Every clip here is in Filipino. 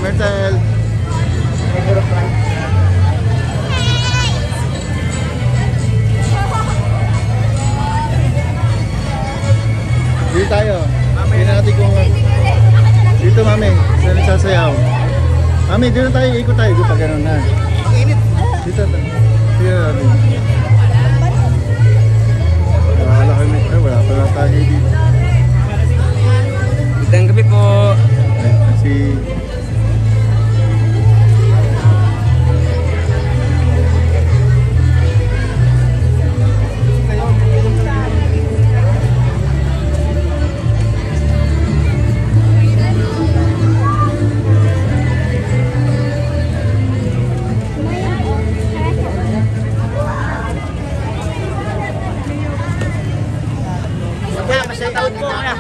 Myrtle. Dito tayo. Tingnan natin kung... Dito, mami. Saan nagsasayaw? Mami, dito tayo. Ikot tayo. Dito pa ganun na. Dito tayo. Dito natin. Wala kami. Ay, wala pala tayo dito. Magandang gabi po. Ay, kasi... Taon po kaya.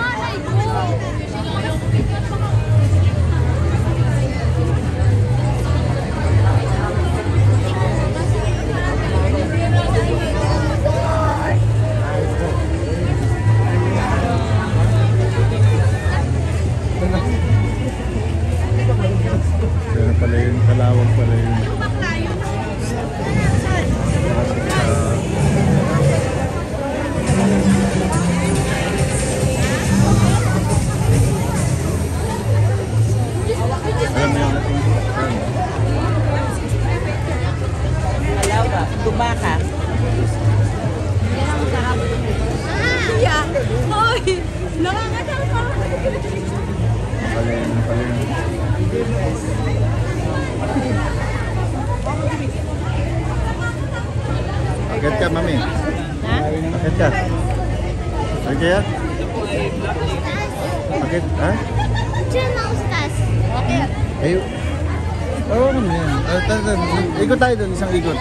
Pero pala yun, kalawag pala yun. Tumaka. Yeah. Hoy! Nangangatal pa! Napalin. Akit ka, mami. Ha? Akit ka. Akit kaya? Akit, ha? Okay. Ay, oo naman yan. Ikot tayo doon, isang ikot.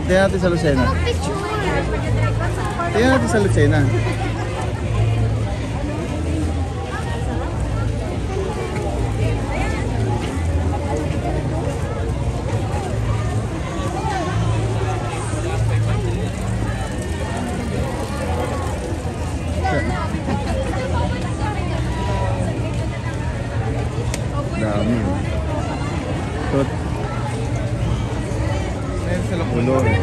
Tingnan natin sa Lucena. Tingnan natin sa Lucena. Dami. Tot. Ulo eh.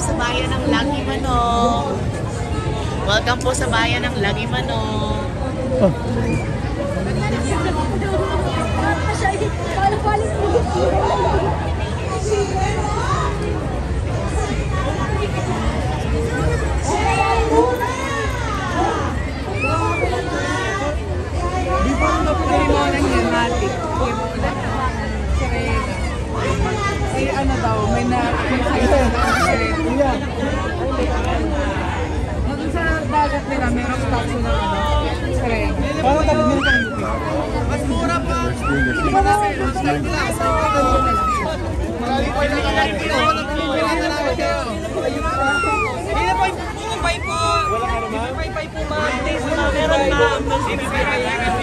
Sa bayan ng Lagi Manok. Welcome po sa bayan ng Lagi Manok. Oh. Di ba ang napagay mo ng yan natin? Ay ano daw, may nandun sa dagat nila, merong statue na ano, sirena. Parang tabi nila kang mas mura pa! Hindi ba namin yung sirena? Marami po yung mga natin yun. Hindi na po yung pupay po. Pupay po ma. Meron ma.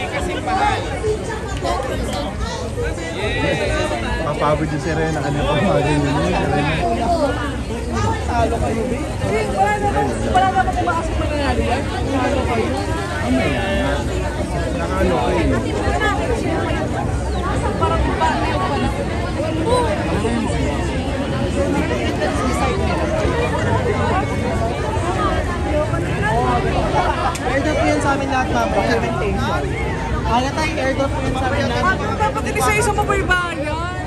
Kasi mahal. Papabod yung sirena. Ano pa magin yun yung sirena? Talo kayo, B? Wala naman kung makasok mangyayari yan. Talo kayo. Nakano kayo. Parang pangyo pa na. Airdrop po yan sa amin lahat, ma'am. Documentation. Alam tayo, airdrop po yan sa amin lahat. Dapat hindi sa isang mabaybayan.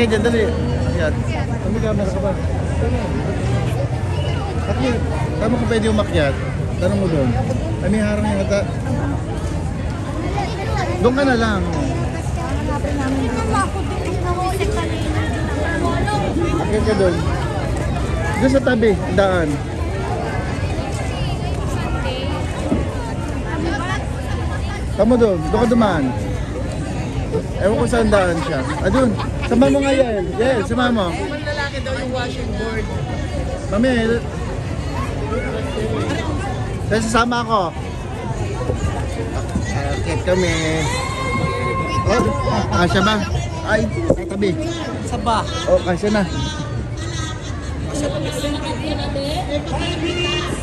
kayo dyan, dali. Akyat. May camera ka ba? Akyat. Tama kung pwede umakyat. Tanong mo doon. Ay, may harang yung hata. Doon ka na lang. Akyat ka doon. Doon sa tabi, daan. Tama doon, doon ka dumaan. Ewan ko saan daan siya. Ah, doon. Sama mo nga, Yael. Yael, sama mo. Ibang lalaki daw yung washing board. Mami, sasama ako. Akit kami. Oh, kasya ba? Ay, tabi. Saba. Oh, kasya na.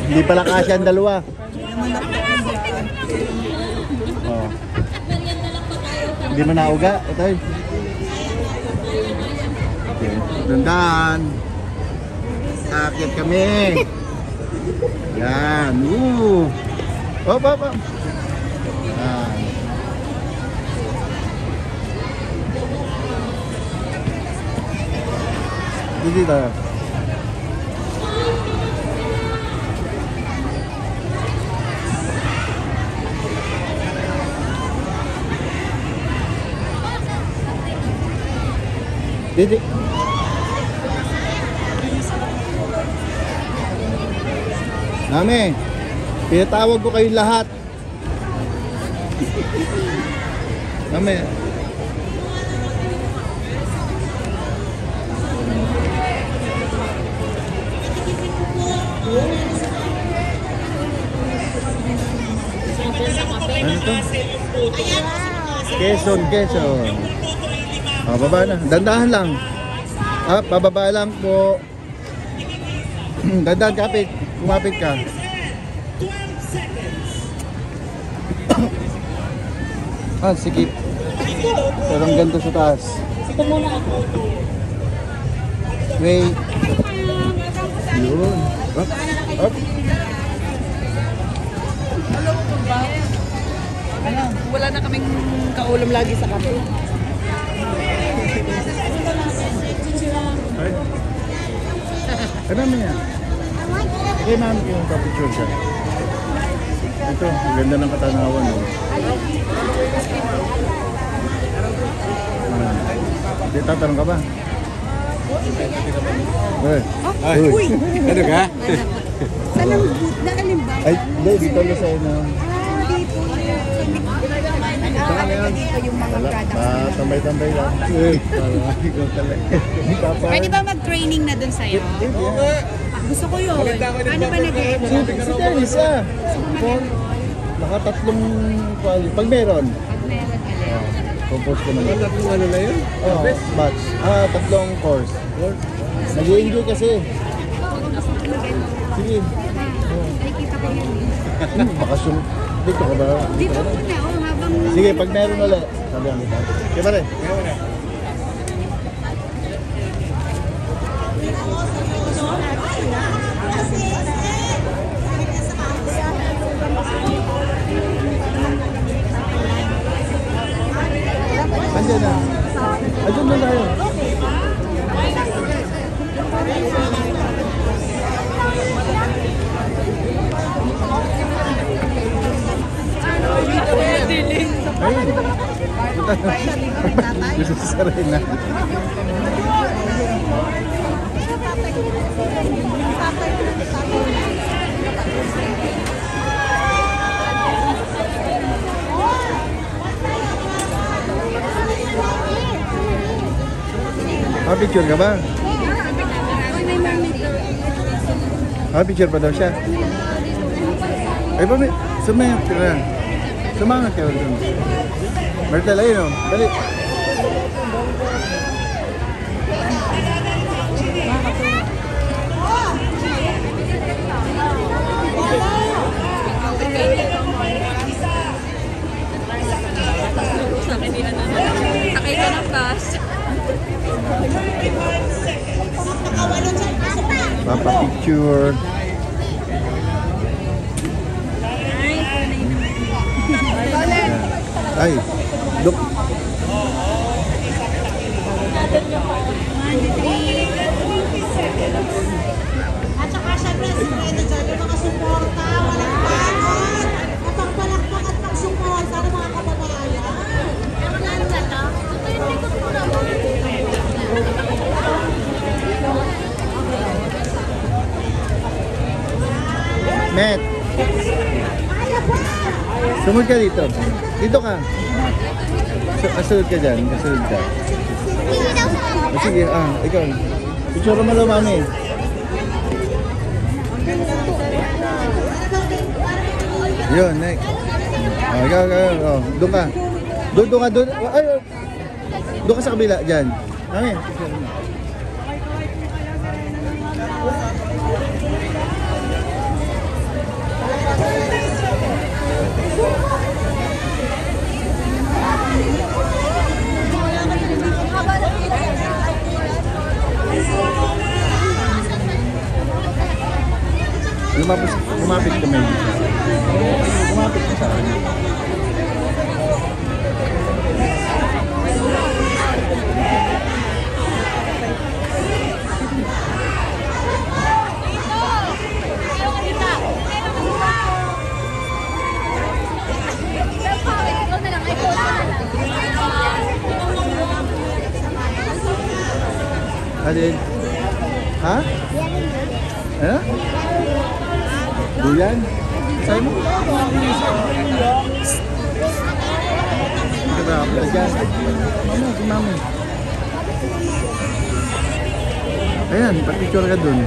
Hindi pala kasya ang dalawa. Oh. Hindi mo nauga. Ito yun. Okay. Dandan. Akit kami. Yan. Hop, hop, hop. Yan. Dito tayo. Dito. Mami, pinatawag ko kayong lahat. Mami. Ano to? Quezon. Oh, baba na. Dandahan lang. Ah, bababa lang po. Dandahan, kapit. Kumapit ka. Ah, sikip. Pero ang ganda sa taas. Ito muna ako. Wait. Yun. Up. Up. Ano, wala na kaming kaulam lagi sa kape. Ay. Ano mo yan? Okay, ma'am, yung picture siya. Ito, ang ganda ng katanawan. Oh. Hindi, tatanong ka ba? Ay, uy! Ano ka? Saan ang boot na alimba? Ay, hindi, dito na sa'yo na. Hindi po. Saan na yan? Dito yung mga Wala, products. tambay-tambay lang. Ikaw talaga. Pwede ba mag-training na dun sa'yo? Gusto ko yun. Paano ba nag-e-enroll? Si Dennis, ah. Nakatatlong quali. Pag meron. Pag meron ulit. Compose ko naman. Tatlong ano na yun? Oo, batch. Ah, tatlong course. Nag-i-enjoy kasi. Sige. Nakikita ko yun. Bakasyon. Dito ka ba? Dito muna, oh, habang... Sige, pag meron ulit. Sabi ang kita. Sige pare. Andiyan na. Andiyan na tayo. Gusto sa Serena. Ah, picture ka ba? Ah, picture pa daw siya. Ay, pa may... Sumayang ka na. Sumangat ka doon. Myrtle, ayun o. Dali. Sakay ka ng bus. Papa picture. Ay, look. At saka syempre, sikreto dyan, yung mga suporta, walang pagod, at ang palakpak at pagsuporta ng mga kababayan. Wala na to. Ito yung likod ko na. Met. Sumod ka dito. Dito ka. Kasunod ka dyan. Kasunod ka. Sige, ikaw. Picture mo daw, mami. Yun, next. Ikaw. Doon ka. Doon ka. Ay, doon ka sa kabila, dyan. Mami, picture mo. Lumapit ka may lumapit ka sa akin. Alin? Ha? Ha? Duyan? Sa'yo mo? Hindi ka ba dyan? Mama, si mami. Ayan, pa-picture ka dun.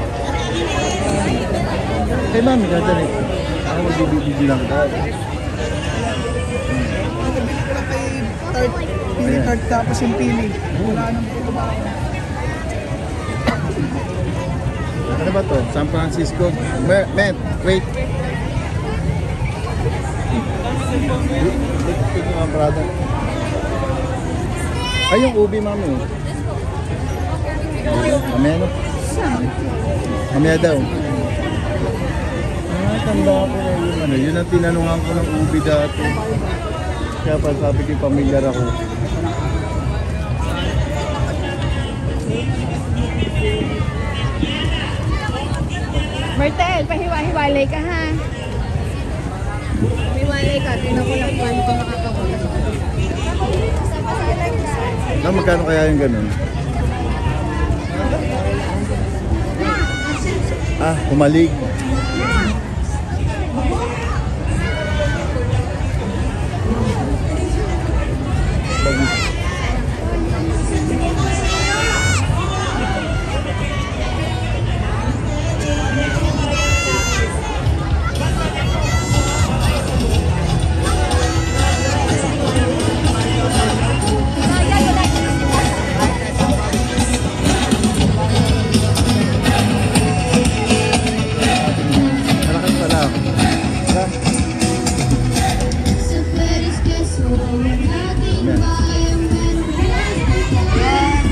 Kay mami ka dyan eh. Ako magbibigil lang ka. Pili card tapos yung pili. Wala nang pagbabago. Ano ba to? San Francisco? Met, wait. Ito mga brada. Ay, yung ubi, mami. Mamaya, no? Mamaya daw. Tanda ko na yung ano. Yun ang tinanungan ko ng ubi dati. Kaya pa sabi ko pamilyar ako. Martel, pahiwa-hiwalay ka ha. Hiwalay ka, tinan ko lang kung ano pa makakawala. Magkano kaya yung ganun? Humalig.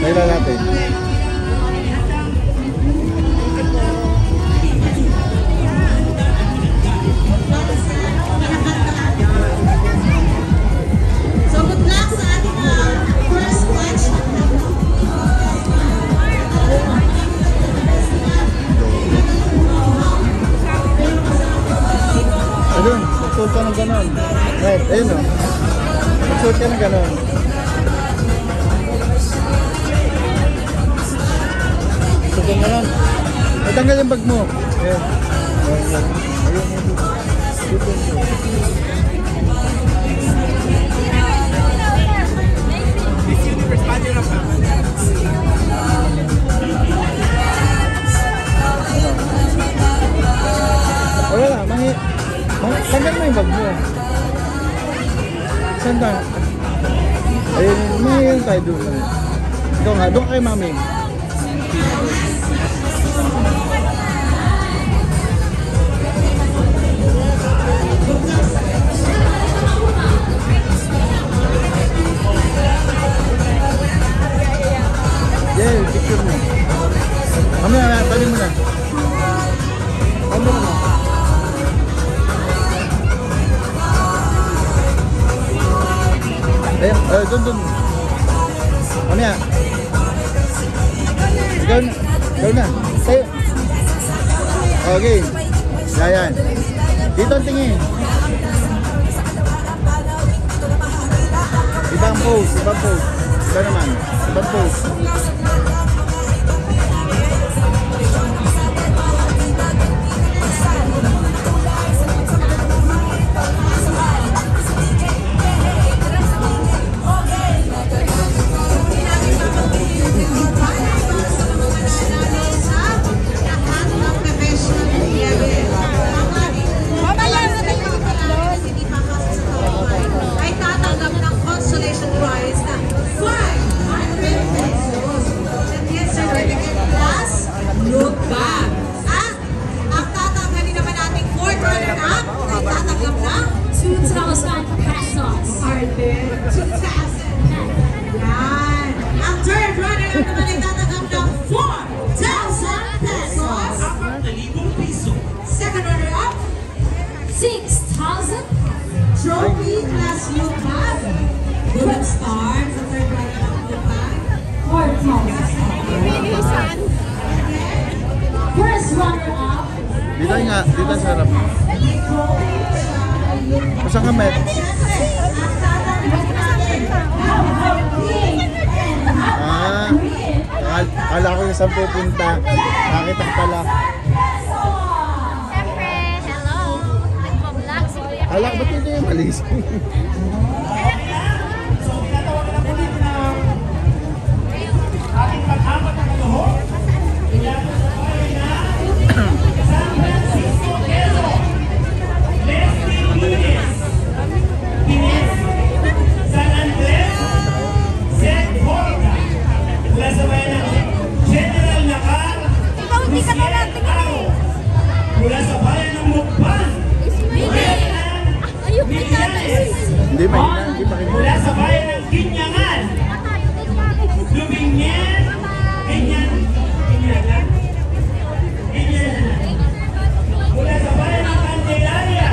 Kailan natin? So good luck sa ating first match. Ayun, magsuot ka ng ganon. Right, ayun o. Magsuot ka ng ganon. Magsuot ka ganon. Ay, tanggal yung bag mo. Ayun. Ayun. Wala lang, tanggal mo yung bag mo. Saan ka? Ayun, mangyayang tayo doon. Ikaw nga, doon kay mami. Yeah, picture mo. Mamaya, tabi mo na. Tabi mo na. Ayun, doon. Mamaya. Ikaw na. Ikaw na. Tayo. Okay. Yan. Dito ang tingin. Ibang pose. Iba naman. Ibang pose. Ay tatanggap ng consolation prize na 500 pesos. And yes, certificate plus look back. At ang tatanggalin naman nating fourth runner-up ay tatanggap ng 2,000 pesos. 2,000. Yan. Ang third runner-up naman ay tatanggap ng 4,000 pesos. Second runner-up, 6,000 trophy plus look back. Good start sa third runner-up look back. 4,000. First runner-up, Dito nga. Dito sa harap. Masang kamay. Kala ko yung saan pupunta. Nakita ko pala. Siyempre, hello. Nagpa-vlog si Kuya. Kala ko ba't yun yung malis? Ikaw hindi ka na natin eh. Mula sa bayan ng Mukban, Ayun, may tatay. Hindi mahina. Hindi pa mula sa bayan ng Kinyangan, Lubingyen, Kinyanan, mula sa bayan ng Candelaria,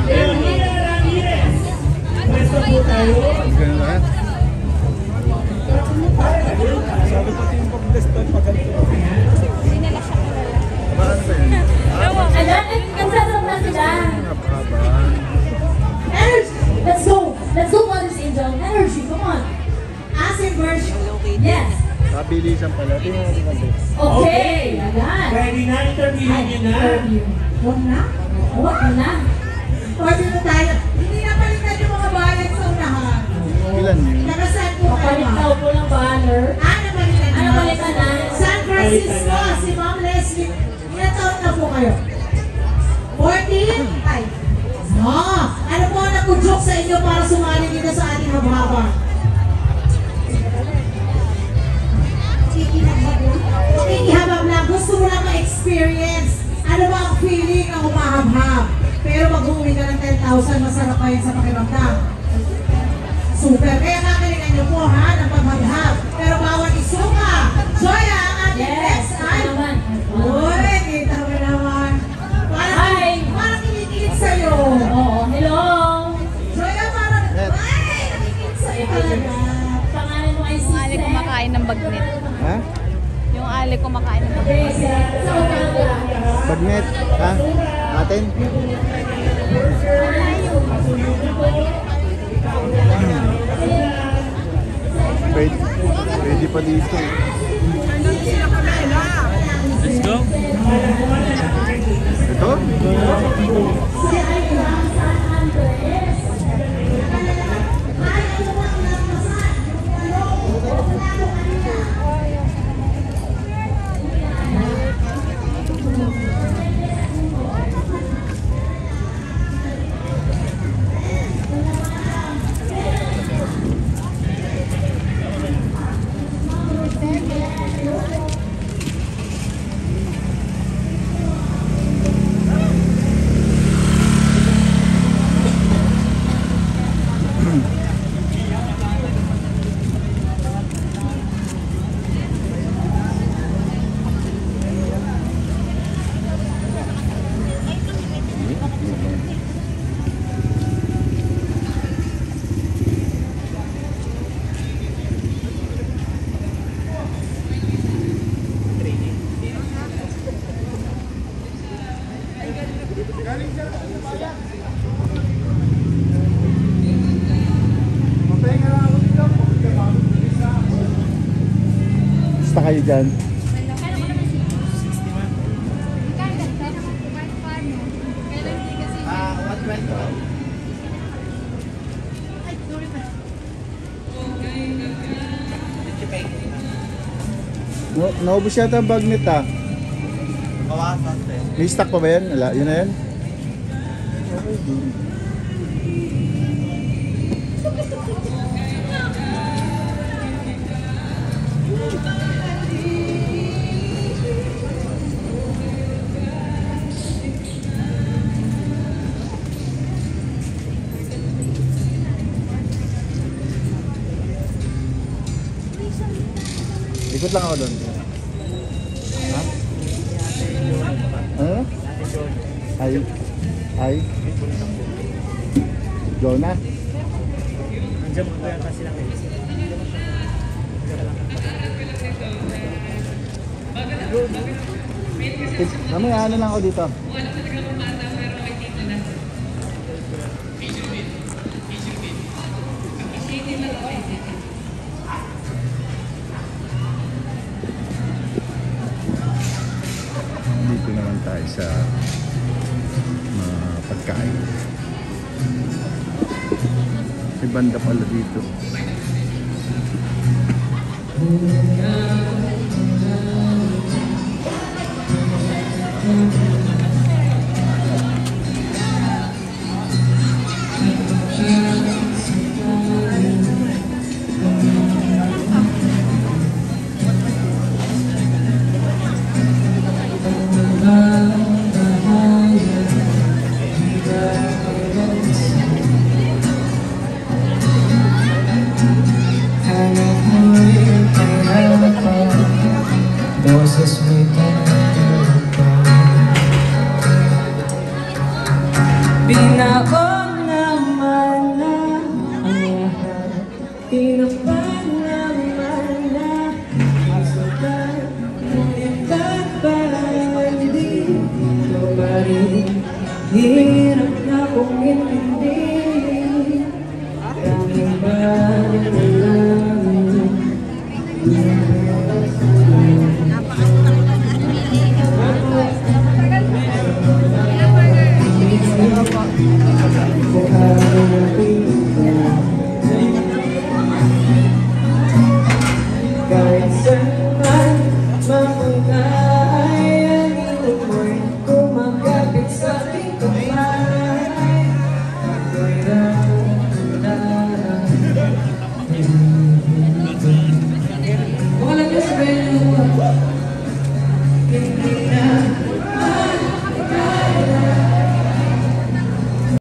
Leonida Ramirez, pwesto po tayo. Ganun na. Paano ba yun? Nagsasap na sila. Napakaba. Let's go. Let's go, Mother's Angel. Energy, come on. as in version. Yes. Kabilisan pala. Tingnan natin kami. Okay. Ayan. Ready na, interview niyo na. Huwag na. Huwag na. Pwede na tayo. Hindi na palitan yung mga bayan sa unahan. Ilan yun? Nakasan po kayo. Papalit daw po ng banner. Ano palitan Ano nyo? palitan na? San Francisco, si Ma'am Leslie. Ilan taon na po kayo? 14? Ay. No. Ano po ang nakudyok sa inyo para sumali dito sa ating habhabang? Pakikihabang lang. Gusto mo lang ma-experience. Ano ba ang feeling ng humahabhab? Pero mag-uwi ka ng 10,000, masarap pa yun sa pakiramdam. Super. Kaya kakalingan nyo po ha, ng paghabhab. Pero bawal isuka. Joya, ang ating next ay... Naman. Uy, kita mo naman. Hi. Parang kinikilig sa'yo. Oo. Hello. Joya, parang... Ay, nakikilig sa'yo talaga. Pangalan mo ay Yung ali Sister. kumakain ng bagnet. Ha? Yung ali kumakain ng bagnet. Sa umaga. Bagnet? Ha? Atin? Pwede pa dito. Let's go. Ito? kayo dyan? Naubos yata ang bagnet ah. Bawasan din. May stock pa ba yan? Wala, yun na yan? Okay, ikot lang ako doon. Ha? Ano? Ay. Jonah. Nandiyan mo ba yata sila kayo? Mamaya ano lang ako dito. Dito naman tayo sa mga pagkain. May banda pala dito. Boses may pinako naman na ang lahat. Tinapad naman na masukat. Ngunit ba't parang hindi ko pa rin hirap na kong intindihin.